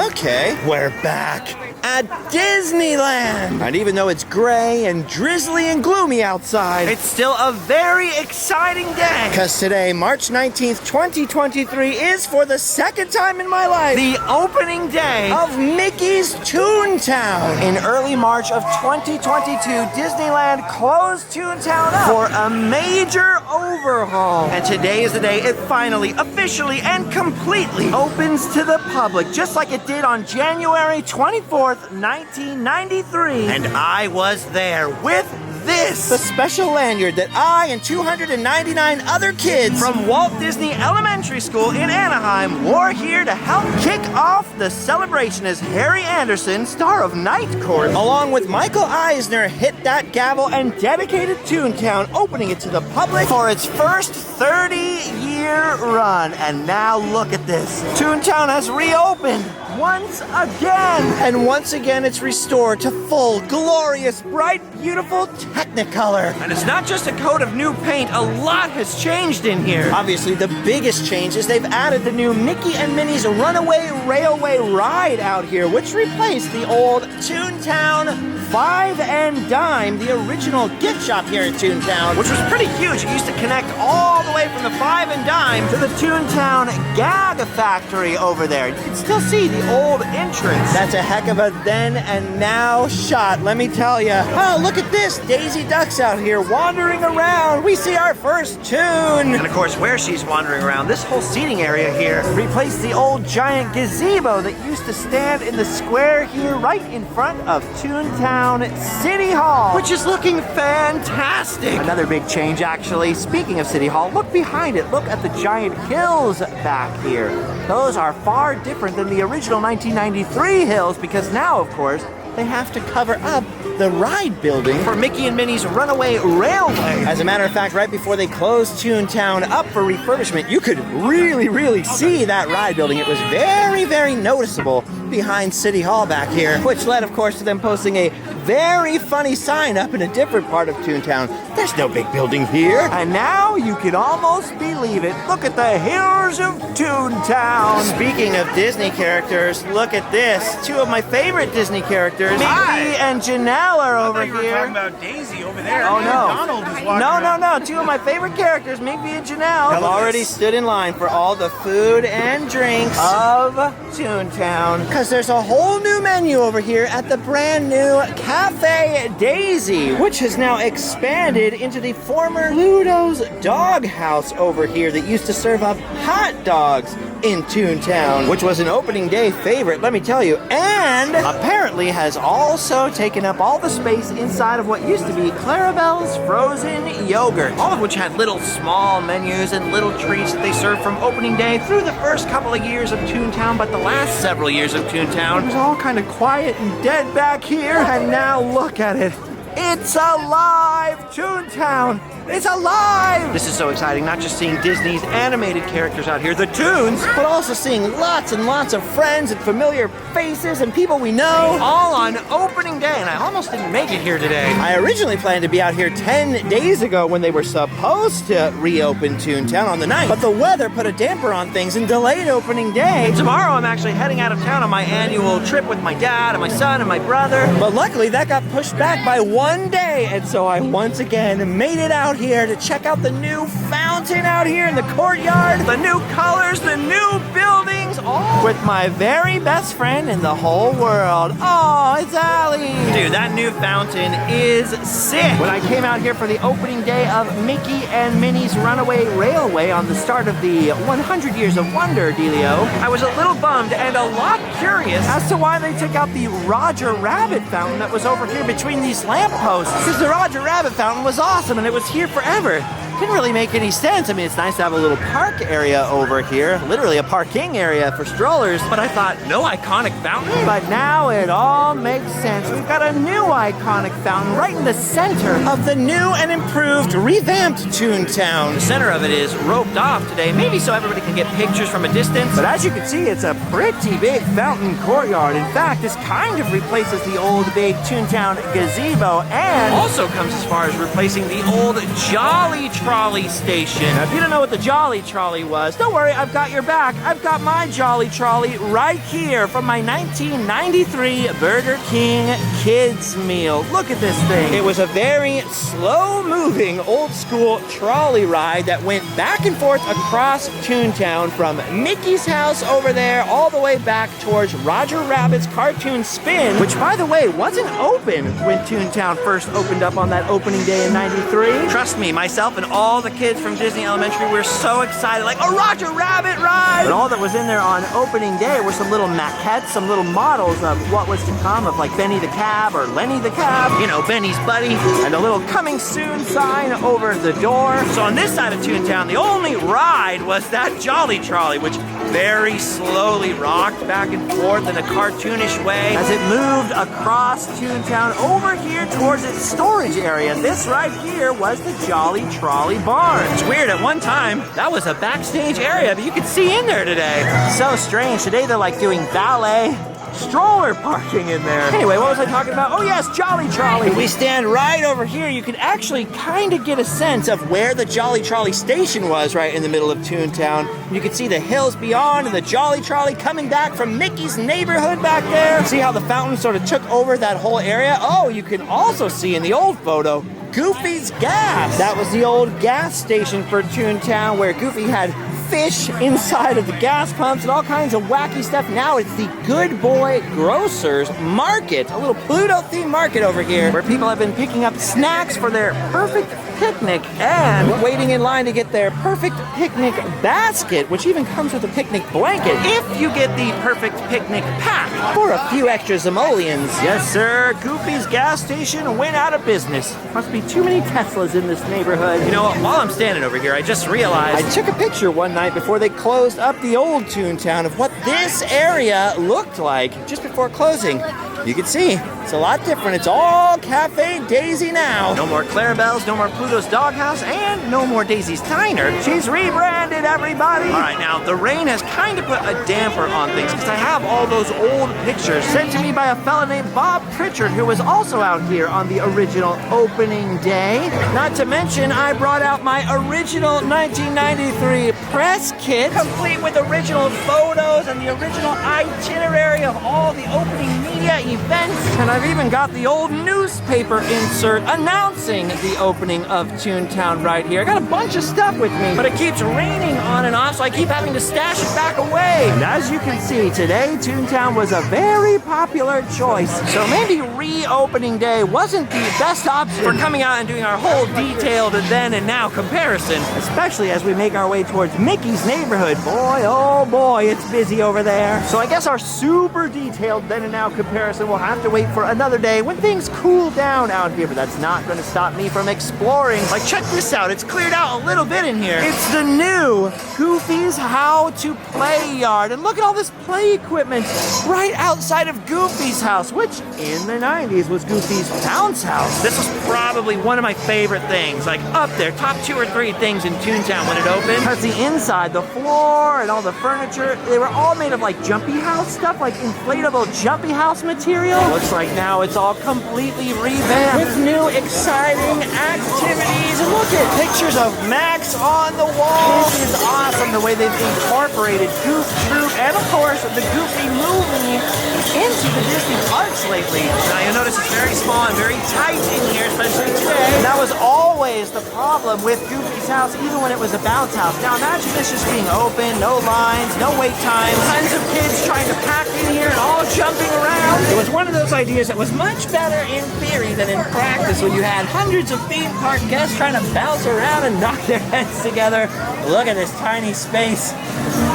Okay, we're back at Disneyland. And even though it's gray and drizzly and gloomy outside, it's still a very exciting day. Because today, March 19th, 2023, is for the second time in my life, the opening day of Mickey's Toontown. In early March of 2022, Disneyland closed Toontown up for a major overhaul. And today is the day it finally, officially, and completely opens to the public, just like it did on January 24th, 1993. And I was there with this, the special lanyard that I and 299 other kids from Walt Disney Elementary School in Anaheim wore here to help kick off the celebration as Harry Anderson, star of Night Court, along with Michael Eisner, hit that gavel and dedicated Toontown, opening it to the public for its first 30-year run. And now look at this. Toontown has reopened once again. And once again, it's restored to full, glorious, bright, beautiful Technicolor. And it's not just a coat of new paint, a lot has changed in here. Obviously, the biggest change is they've added the new Mickey and Minnie's Runaway Railway ride out here, which replaced the old Toontown Five and Dime, the original gift shop here in Toontown, which was pretty huge. It used to connect all the way from the Five and Dime to the Toontown Gag Factory over there. You can still see the old entrance. That's a heck of a then and now shot, let me tell you. Oh, look at this. Daisy Duck's out here wandering around. We see our first Toon. And of course, where she's wandering around, this whole seating area here replaced the old giant gazebo that used to stand in the square here right in front of Toontown City Hall, which is looking fantastic. Another big change, actually. Speaking of City Hall, look behind it. Look at the giant hills back here. Those are far different than the original 1993 hills, because now, of course, they have to cover up the ride building for Mickey and Minnie's Runaway Railway. As a matter of fact, right before they closed Toontown up for refurbishment, you could really see that ride building. It was very noticeable behind City Hall back here, which led, of course, to them posting a very funny sign up in a different part of Toontown. There's no big building here. And now you can almost believe it. Look at the heroes of Toontown. Speaking of Disney characters, look at this. Two of my favorite Disney characters, Minnie and Janelle, are over here. You were talking about Daisy over there. Oh, no. Donald is walking No. Two of my favorite characters, Minnie and Janelle, have already stood in line for all the food and drinks of Toontown. Because there's a whole new menu over here at the brand new Cafe Daisy, which has now expanded into the former Ludo's Doghouse over here that used to serve up hot dogs in Toontown, which was an opening day favorite, let me tell you, and apparently has also taken up all the space inside of what used to be Clarabelle's Frozen Yogurt, all of which had little small menus and little treats that they served from opening day through the first couple of years of Toontown, but the last several years of Toontown, it was all kind of quiet and dead back here, and now look at it. It's alive! Toontown! It's alive! This is so exciting, not just seeing Disney's animated characters out here, the Toons, but also seeing lots and lots of friends and familiar faces and people we know, all on opening day, and I almost didn't make it here today. I originally planned to be out here 10 days ago when they were supposed to reopen Toontown on the 9th, but the weather put a damper on things and delayed opening day. Tomorrow I'm actually heading out of town on my annual trip with my dad and my son and my brother, but luckily that got pushed back by one day, and so I once again made it out here to check out the new fountain out here in the courtyard, the new colors, the new buildings, all with my very best friend in the whole world. Oh, it's Allie. Dude, that new fountain is sick. When I came out here for the opening day of Mickey and Minnie's Runaway Railway on the start of the 100 Years of Wonder dealio, I was a little bummed and a lot curious as to why they took out the Roger Rabbit fountain that was over here between these lampposts. Because the Roger Rabbit fountain was awesome and it was here forever. Didn't really make any sense. I mean, it's nice to have a little park area over here, literally a parking area for strollers, but I thought, no iconic fountain? But now it all makes sense. We've got a new iconic fountain right in the center of the new and improved, revamped Toontown. The center of it is roped off today, maybe so everybody can get pictures from a distance, but as you can see, it's a pretty big fountain courtyard. In fact, this kind of replaces the old big Toontown gazebo and also comes as far as replacing the old Jolly Trolley Trolley station. Now, if you don't know what the Jolly Trolley was, don't worry, I've got your back. I've got my Jolly Trolley right here from my 1993 Burger King Kids Meal. Look at this thing. It was a very slow-moving, old-school trolley ride that went back and forth across Toontown from Mickey's house over there all the way back towards Roger Rabbit's Cartoon Spin, which, by the way, wasn't open when Toontown first opened up on that opening day in '93. Trust me, myself and all the kids from Disney Elementary were so excited, like a Roger Rabbit ride! But all that was in there on opening day were some little maquettes, some little models of what was to come, of like Benny the Cab or Lenny the Cab, you know, Benny's buddy, and a little coming soon sign over the door. So on this side of Toontown, the only ride was that Jolly Trolley, which very slowly rocked back and forth in a cartoonish way as it moved across Toontown over here towards its storage area. This right here was the Jolly Trolley barn. It's weird, at one time, that was a backstage area that you could see in there today. So strange, today they're like doing ballet stroller parking in there. Anyway, what was I talking about? Oh yes, Jolly Trolley. If we stand right over here, you can actually kind of get a sense of where the Jolly Trolley station was right in the middle of Toontown. You can see the hills beyond and the Jolly Trolley coming back from Mickey's neighborhood back there. See how the fountain sort of took over that whole area? Oh, you can also see in the old photo, Goofy's Gas. That was the old gas station for Toontown where Goofy had fish inside of the gas pumps and all kinds of wacky stuff. Now it's the Good Boy Grocers Market, a little Pluto-themed market over here where people have been picking up snacks for their perfect picnic and waiting in line to get their perfect picnic basket, which even comes with a picnic blanket if you get the perfect picnic pack for a few extra simoleons. Yes, sir, Goofy's gas station went out of business. Must be too many Teslas in this neighborhood. You know what, while I'm standing over here, I just realized I took a picture one night before they closed up the old Toontown of what this area looked like just before closing. You can see, it's a lot different. It's all Cafe Daisy now. No more Clarabelle's, no more Pluto's Doghouse, and no more Daisy's Diner. She's rebranded, everybody. All right, now, the rain has kind of put a damper on things because I have all those old pictures sent to me by a fella named Bob Pritchard, who was also out here on the original opening day. Not to mention, I brought out my original 1993 press kit, complete with original photos and the original itinerary of all the opening media events, and I've even got the old newspaper insert announcing the opening of Toontown right here. I got a bunch of stuff with me, but it keeps raining on and off, so I keep having to stash it back away. And as you can see, today Toontown was a very popular choice, so maybe reopening day wasn't the best option for coming out and doing our whole detailed then and now comparison, especially as we make our way towards Mickey's neighborhood. Boy, oh boy, it's busy over there. So I guess our super detailed then and now comparison will have to wait for another day when things cool down out here, but that's not going to stop me from exploring. Like, check this out. It's cleared out a little bit in here. It's the new Goofy's How to Play yard, and look at all this play equipment right outside of Goofy's house, which in the 90s was Goofy's bounce house. This was probably one of my favorite things, like up there, top 2 or 3 things in Toontown when it opened. Because the inside, the floor, and all the furniture, they were all made of like jumpy house stuff, like inflatable jumpy house material. Looks like now it's all completely revamped with new exciting activities. And look at pictures of Max on the wall. This is awesome, the way they've incorporated Goof Troop and of course the Goofy movie into the Disney parks lately. Now you'll notice it's very small and very tight in here, especially today. And that was always the problem with Goofy's house, even when it was a bounce house. Now imagine this just being open, no lines, no wait time, tons of kids trying to pack in here and all jumping around. It was one of those ideas that was much better in theory than in practice, when you had hundreds of theme park guests trying to bounce around and knock their heads together. Look at this tiny space.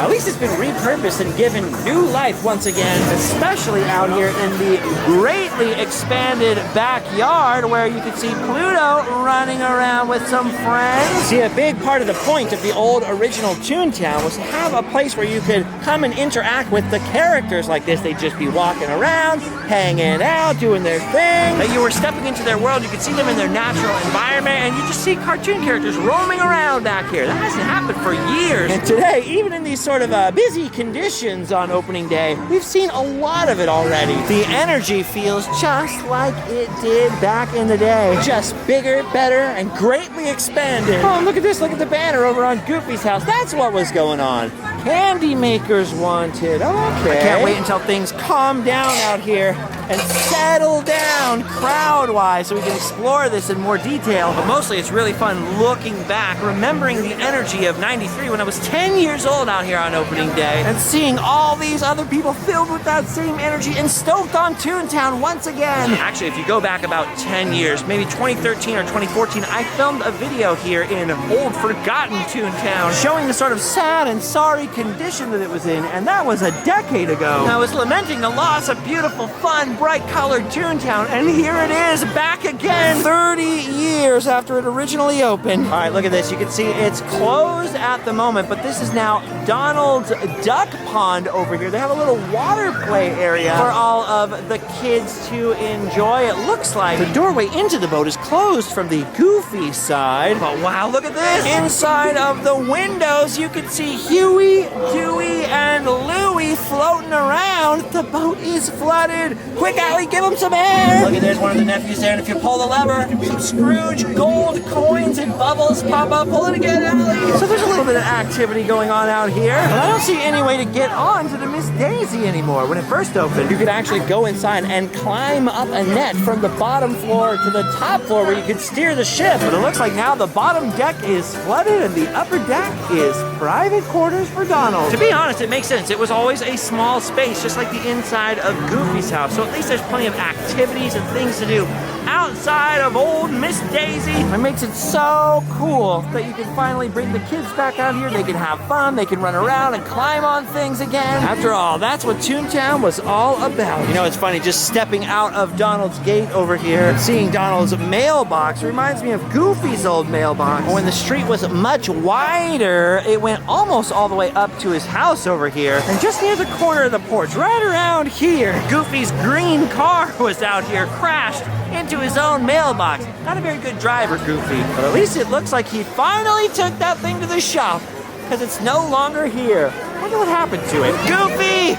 At least it's been repurposed and given new life once again, especially out here in the greatly expanded backyard where you can see Pluto running around with some friends. See, a big part of the point of the old original Toontown was to have a place where you could come and interact with the characters like this. They'd just be walking around, hanging out, doing their thing. That you were stepping into their world, you could see them in their natural environment, and you just see cartoon characters roaming around back here. That hasn't happened for years. And today, even in these sort of busy conditions on opening day, we've seen a lot of it already. The energy feels just like it did back in the day. Just bigger, better, and greatly expanded. Oh, look at this. Look at the banner over on Goofy's house. That's what was going on. Candy makers wanted. Okay. I can't wait until things calm down out here and settle down crowd-wise so we can explore this in more detail. But mostly it's really fun looking back, remembering the energy of 93 when I was 10 years old out here on opening day, and seeing all these other people filled with that same energy and stoked on Toontown once again. Actually, if you go back about 10 years, maybe 2013 or 2014, I filmed a video here in old forgotten Toontown showing the sort of sad and sorry condition that it was in, and that was a decade ago. I was lamenting the loss of beautiful, fun, bright-colored Toontown, and here it is, back again, 30 years after it originally opened. All right, look at this. You can see it's closed at the moment, but this is now Donald's Duck Pond over here. They have a little water play area for all of the kids to enjoy, it looks like. The doorway into the boat is closed from the Goofy side, but wow, look at this. Inside of the windows, you can see Huey, Dewey, and Louie floating around. The boat is flooded. Quick, Allie, give him some air. Look at, there's one of the nephews there, and if you pull the lever, some Scrooge gold coins and bubbles pop up. Pull it again, Allie. So there's a little bit of activity going on out here, but I don't see any way to get on to the Miss Daisy anymore. When it first opened, you could actually go inside and climb up a net from the bottom floor to the top floor where you could steer the ship. But it looks like now the bottom deck is flooded and the upper deck is private quarters for Donald. To be honest, it makes sense. It was always a small space, just like the inside of Goofy's house. So at least there's plenty of activities and things to do outside of old Miss Daisy. It makes it so cool that you can finally bring the kids back out here. They can have fun, they can run around and climb on things again. After all, that's what Toontown was all about. You know, it's funny, just stepping out of Donald's gate over here and seeing Donald's mailbox reminds me of Goofy's old mailbox. When the street was much wider, it went almost all the way up to his house over here. And just near the corner of the porch, right around here, Goofy's green car was out here, crashed into his own mailbox. Not a very good driver, Goofy, but at least it looks like he finally took that thing to the shop, because it's no longer here. I wonder what happened to it. Goofy!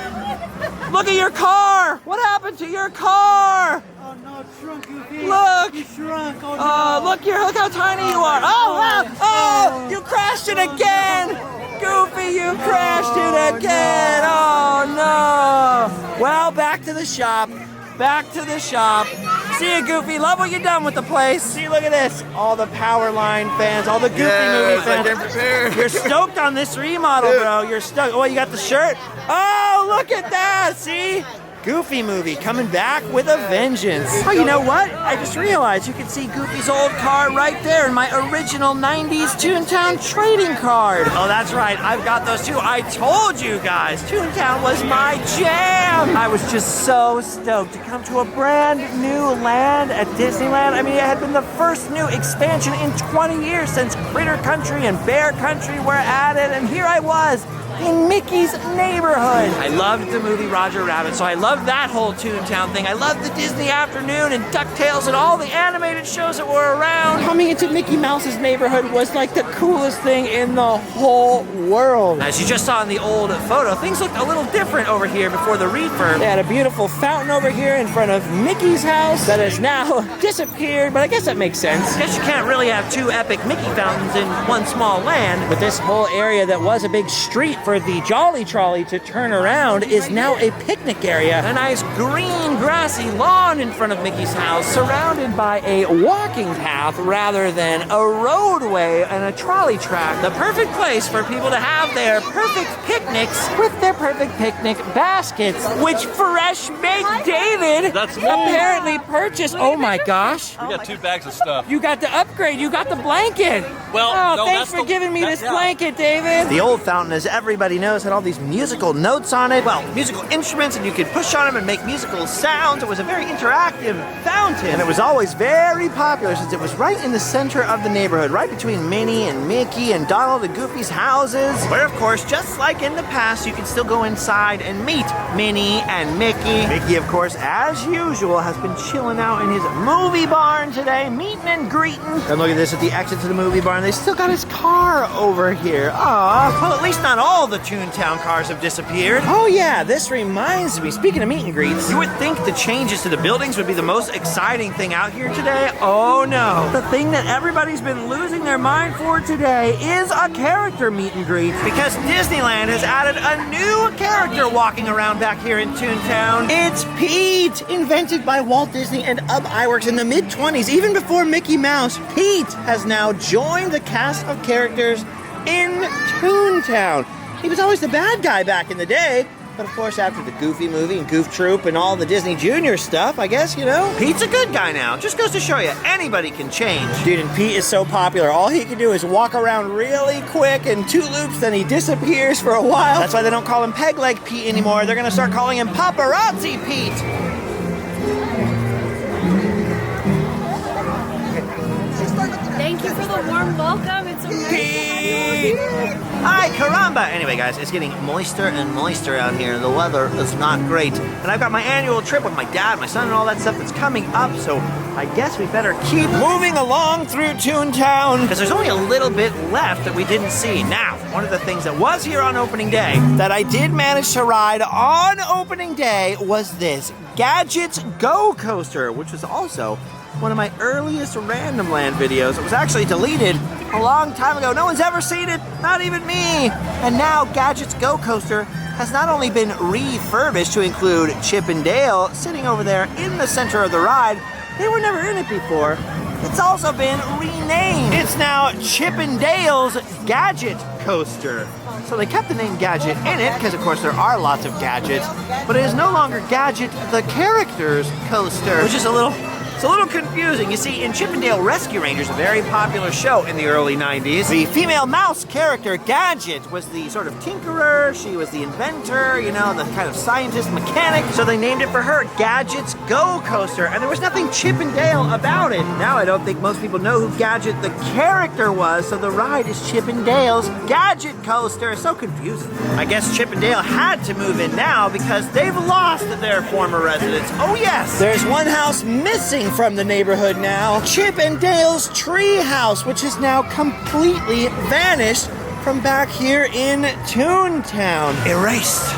Look at your car! What happened to your car? Oh no, it shrunk, Goofy. Look! You shrunk, oh no. Oh, look here, look how tiny you are. Oh, wow! Oh, you crashed it again! Goofy, you crashed it again! Oh no! Well, back to the shop. Back to the shop. See you, Goofy. Love what you've done with the place. See, look at this. All the Powerline fans, all the Goofy movie fans. I'm prepared. You're stoked on this remodel, bro. You're stoked. Oh, you got the shirt? Oh, look at that. See? Goofy movie coming back with a vengeance. Oh, you know what? I just realized you can see Goofy's old car right there in my original 90s Toontown trading card. Oh, that's right. I've got those too. I told you guys, Toontown was my jam. I was just so stoked to come to a brand new land at Disneyland. I mean, it had been the first new expansion in 20 years since Critter Country and Bear Country were added, and here I was in Mickey's neighborhood. I loved the movie Roger Rabbit, so I loved that whole Toontown thing. I loved the Disney Afternoon and DuckTales and all the animated shows that were around. Coming into Mickey Mouse's neighborhood was like the coolest thing in the whole world. As you just saw in the old photo, things looked a little different over here before the refurb. They had a beautiful fountain over here in front of Mickey's house that has now disappeared, but I guess that makes sense. I guess you can't really have two epic Mickey fountains in one small land, but this whole area that was a big street for the Jolly Trolley to turn around is now a picnic area. A nice green grassy lawn in front of Mickey's house, surrounded by a walking path rather than a roadway and a trolley track. The perfect place for people to have their perfect picnics with their perfect picnic baskets, which Fresh Baked David apparently purchased. Oh my gosh. We got 2 bags of stuff. You got the upgrade, you got the blanket. Well, no, thanks for giving me this blanket, David. The old fountain, as everybody knows, had all these musical notes on it. Well, musical instruments, and you could push on them and make musical sounds. It was a very interactive fountain, and it was always very popular since it was right in the center of the neighborhood, right between Minnie and Mickey and Donald and Goofy's houses, where, of course, just like in the past, you can still go inside and meet Minnie and Mickey. Mickey, of course, as usual, has been chilling out in his movie barn today, meeting and greeting. And look at this, at the exit to the movie barn, they still got his car over here. Aw. Well, at least not all the Toontown cars have disappeared. Oh yeah, this reminds me, speaking of meet and greets, you would think the changes to the buildings would be the most exciting thing out here today. Oh no. The thing that everybody's been losing their mind for today is a character meet and greet, because Disneyland has added a new character walking around back here in Toontown. It's Pete, invented by Walt Disney and Ub Iwerks in the mid-20s, even before Mickey Mouse. Pete has now joined the cast of characters in Toontown. He was always the bad guy back in the day, but of course after the Goofy movie and Goof Troop and all the Disney Junior stuff, I guess, you know, Pete's a good guy now. Just goes to show you, anybody can change. Dude, and Pete is so popular, all he can do is walk around really quick and 2 loops, then he disappears for a while. That's why they don't call him Peg Leg Pete anymore. They're gonna start calling him Paparazzi Pete. Thank you for the warm welcome. It's so nice to have you all here. Hi, caramba! Anyway, guys, it's getting moister and moister out here. The weather is not great. And I've got my annual trip with my dad, my son, and all that stuff that's coming up, so I guess we better keep moving along through Toontown, because there's only a little bit left that we didn't see. Now, one of the things that was here on opening day that I did manage to ride on opening day was this Gadget's Go Coaster, which was also one of my earliest Random Land videos. It was actually deleted a long time ago. No one's ever seen it, not even me. And now Gadget's Go Coaster has not only been refurbished to include Chip and Dale sitting over there in the center of the ride. They were never in it before. It's also been renamed. It's now Chip and Dale's Gadget Coaster. So they kept the name Gadget in it, because of course there are lots of gadgets, but it is no longer Gadget the Characters Coaster, which is it's a little confusing. You see, in Chip and Dale Rescue Rangers, a very popular show in the early 90s, the female mouse character, Gadget, was the sort of tinkerer. She was the inventor, you know, the kind of scientist, mechanic. So they named it for her, Gadget's Go Coaster. And there was nothing Chip and Dale about it. Now I don't think most people know who Gadget the character was, so the ride is Chip and Dale's Gadget Coaster. So confusing. I guess Chip and Dale had to move in now because they've lost their former residents. Oh yes, there's one house missing from the neighborhood now. Chip and Dale's Treehouse, which is now completely vanished from back here in Toontown. Erased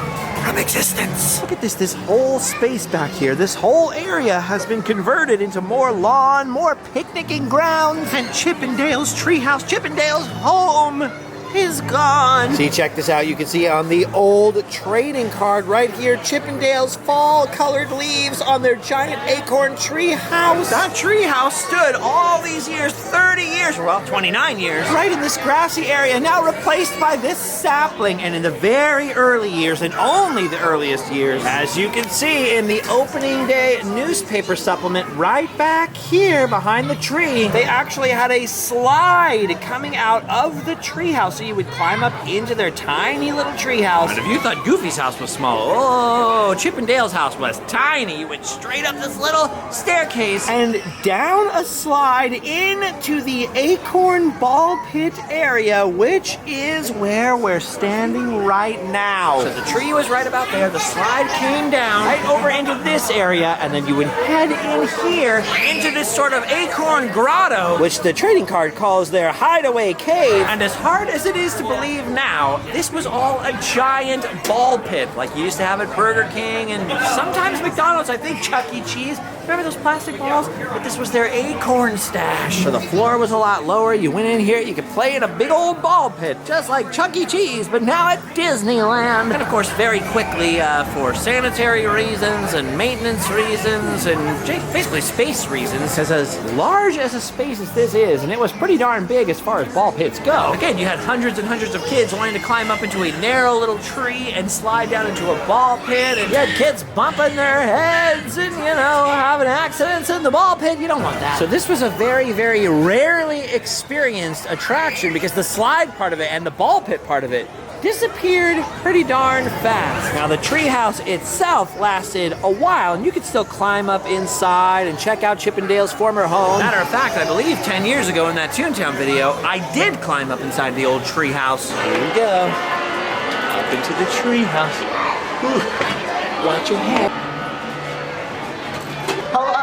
from existence. Look at this whole space back here. This whole area has been converted into more lawn, more picnicking grounds, and Chip and Dale's Treehouse, Chip and Dale's home, is gone. See, check this out. You can see on the old trading card right here, Chip and Dale's fall colored leaves on their giant acorn tree house. That tree house stood all these years, 30 years, well, 29 years, right in this grassy area, now replaced by this sapling. And in the very early years, and only the earliest years, as you can see in the opening day newspaper supplement right back here behind the tree, they actually had a slide coming out of the tree house. So you would climb up into their tiny little tree house. And if you thought Goofy's house was small, oh, Chip and Dale's house was tiny. You went straight up this little staircase and down a slide into the acorn ball pit area, which is where we're standing right now. So the tree was right about there. The slide came down right over into this area, and then you would head in here into this sort of acorn grotto, which the trading card calls their hideaway cave. And as hard as it is to believe now, this was all a giant ball pit like you used to have at Burger King and sometimes McDonald's, I think Chuck E. Cheese. Remember those plastic balls? But this was their acorn stash. So the floor was a lot lower. You went in here, you could play in a big old ball pit, just like Chuck E. Cheese, but now at Disneyland. And of course, very quickly, for sanitary reasons and maintenance reasons and basically space reasons, because as large as a space as this is, and it was pretty darn big as far as ball pits go, again, you had hundreds and hundreds of kids wanting to climb up into a narrow little tree and slide down into a ball pit, and you had kids bumping their heads and, you know, having accidents in the ball pit. You don't want that. So this was a very, very rarely experienced attraction because the slide part of it and the ball pit part of it disappeared pretty darn fast. Now the treehouse itself lasted a while, and you could still climb up inside and check out Chip and Dale's former home. Matter of fact, I believe 10 years ago in that Toontown video, I did climb up inside the old treehouse. Here we go. Up into the treehouse. Watch your head. Hello.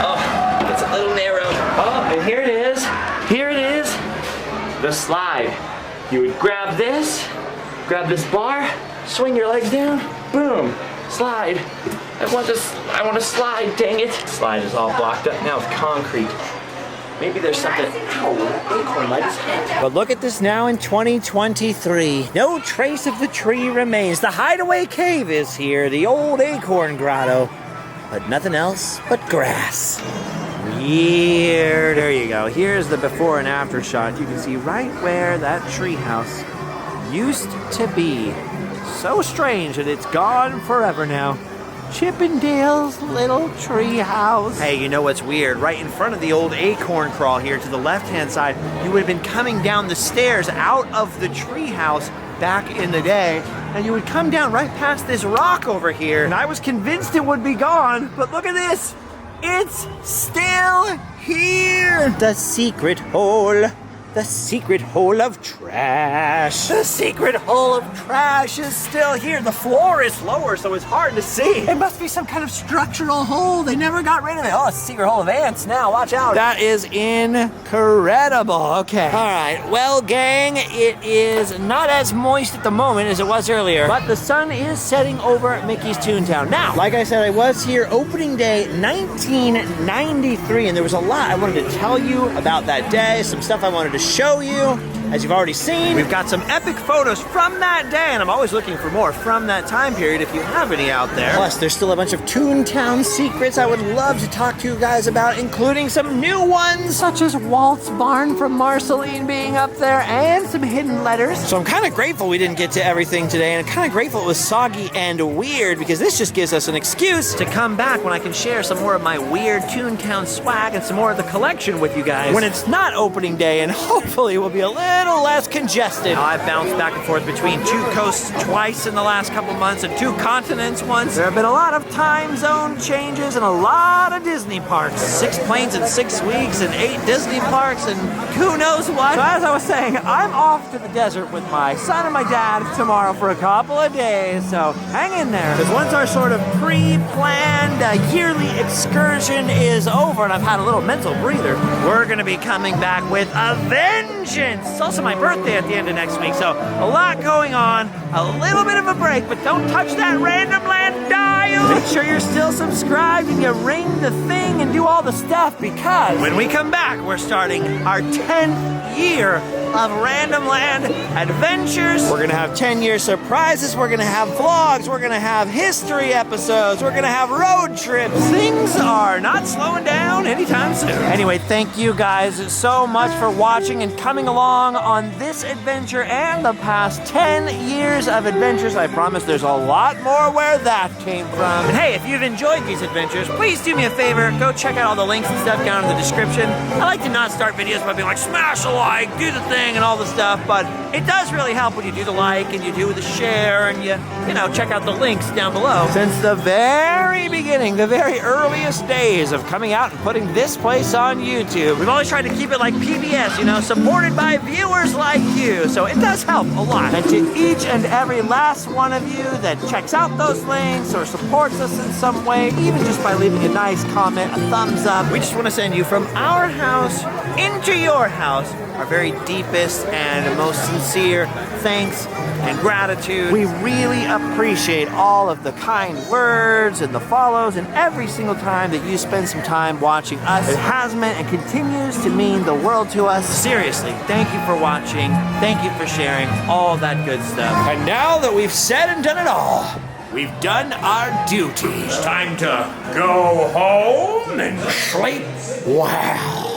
Oh, it's a little narrow. Oh, and here it is. Here it is. the slide. You would grab this bar, swing your legs down, boom, slide. I want to slide, dang it. Slide is all blocked up now with concrete. Maybe there's something. Ow, the acorn light is hot. But look at this now in 2023. No trace of the tree remains. The hideaway cave is here, the old acorn grotto. But nothing else but grass. Weird. There you go. Here's the before and after shot. You can see right where that treehouse used to be. So strange that it's gone forever now. Chippendale's little treehouse. Hey, you know what's weird? Right in front of the old acorn crawl here to the left-hand side, you would have been coming down the stairs out of the treehouse back in the day, and you would come down right past this rock over here, and I was convinced it would be gone, but look at this. It's still here. The secret hole. The secret hole of trash. The secret hole of trash is still here. The floor is lower, so it's hard to see. It must be some kind of structural hole. They never got rid of it. Oh, it's a secret hole of ants now. Watch out. That is incredible. Okay. All right. Well, gang, it is not as moist at the moment as it was earlier, but the sun is setting over Mickey's Toontown. Now, like I said, I was here opening day 1993, and there was a lot I wanted to tell you about that day, some stuff I wanted to show you. As you've already seen, we've got some epic photos from that day, and I'm always looking for more from that time period if you have any out there. Plus, there's still a bunch of Toontown secrets I would love to talk to you guys about, including some new ones, such as Walt's barn from Marceline being up there, and some hidden letters. So I'm kind of grateful we didn't get to everything today, and I'm kind of grateful it was soggy and weird, because this just gives us an excuse to come back when I can share some more of my weird Toontown swag and some more of the collection with you guys when it's not opening day, and hopefully we'll be a little less congested. Now, I've bounced back and forth between 2 coasts twice in the last couple months and 2 continents once. There have been a lot of time zone changes and a lot of Disney parks. 6 planes in 6 weeks and 8 Disney parks and who knows what. So as I was saying, I'm off to the desert with my son and my dad tomorrow for a couple of days, so hang in there. Because once our sort of pre-planned yearly excursion is over and I've had a little mental breather, we're gonna be coming back with a vengeance. It's also my birthday at the end of next week, so a lot going on, a little bit of a break, but don't touch that Random Land dial. Make sure you're still subscribed and you ring the thing and do all the stuff, because when we come back, we're starting our 10th year of Random Land adventures. We're gonna have 10-year surprises, we're gonna have vlogs, we're gonna have history episodes, we're gonna have road trips. Things are not slowing down anytime soon. Anyway, thank you guys so much for watching and coming along on this adventure and the past 10 years of adventures. I promise there's a lot more where that came from. And hey, if you've enjoyed these adventures, please do me a favor, go check out all the links and stuff down in the description. I like to not start videos by being like, smash a like, do the thing, and all the stuff, but it does really help when you do the like and you do the share and you know, check out the links down below. Since the very beginning, the very earliest days of coming out and putting this place on YouTube, we've always tried to keep it like PBS, you know, supported by viewers like you, so it does help a lot. And to each and every last one of you that checks out those links or supports us in some way, even just by leaving a nice comment, a thumbs up, we just want to send you from our house into your house our very deepest and most sincere thanks and gratitude. We really appreciate all of the kind words and the follows, and every single time that you spend some time watching us. It has meant and continues to mean the world to us. Seriously, thank you for watching, thank you for sharing, all that good stuff. And now that we've said and done it all, we've done our duty. It's time to go home and sleep well.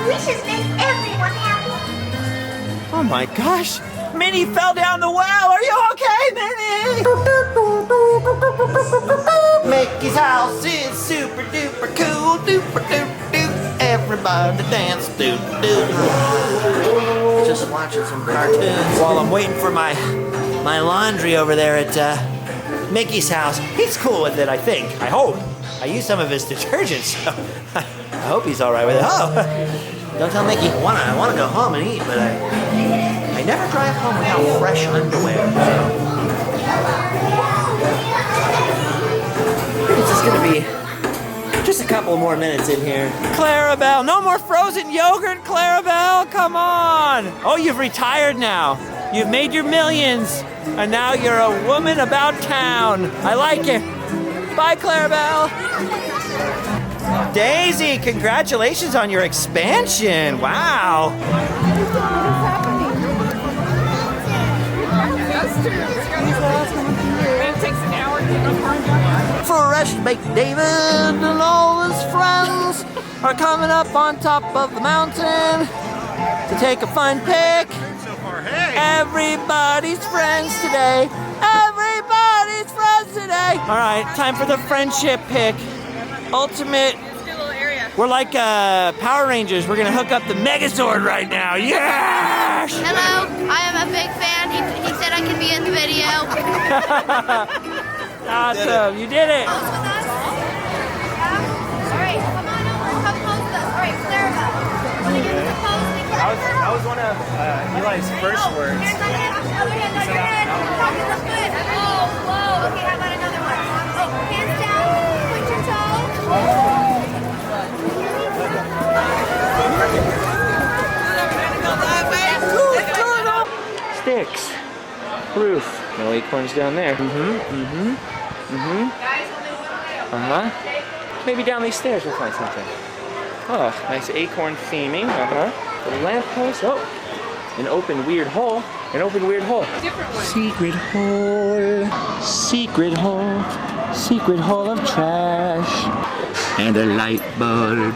Wishes make everyone happy. Oh my gosh, Minnie fell down the well. Are you okay, Minnie? Mickey's house is super duper cool. Duper doop doop. Everybody dance. Doop doop. Just watching some cartoons while I'm waiting for my laundry over there at Mickey's house. He's cool with it, I think. I hope. I used some of his detergent, so I hope he's all right with it. Oh, don't tell Mickey. I wanna go home and eat, but I never drive home without fresh underwear. It's just gonna be just a couple more minutes in here. Clarabelle, no more frozen yogurt, Clarabelle, come on. Oh, you've retired now. You've made your millions, and now you're a woman about town. I like it. Bye, Clarabelle. Daisy, congratulations on your expansion. Wow. Fresh baked David and all his friends are coming up on top of the mountain to take a fun pic. Everybody's friends today. Everybody's friends today. All right, time for the friendship pic. Ultimate. We're like Power Rangers. We're gonna hook up the Megazord right now. Yes! Hello, I am a big fan. He said I could be in the video. Awesome, you did it. Pose with us? Yeah? All right, come on over. Come pose with us. All right, Clarabelle. Want to give us a pose? That was one of Eli's first words. Hands on head, other hand on your head. Talking the foot. Oh, whoa. Okay, how about another one? Oh, hands down. Point your toe. Sticks. Roof. No acorns down there. Maybe down these stairs we'll find something. Oh, nice acorn theming. A lamppost. Oh, an open weird hole. An open weird hole. Different one. Secret hole. Secret hole. Secret hole of trash. And a light bulb.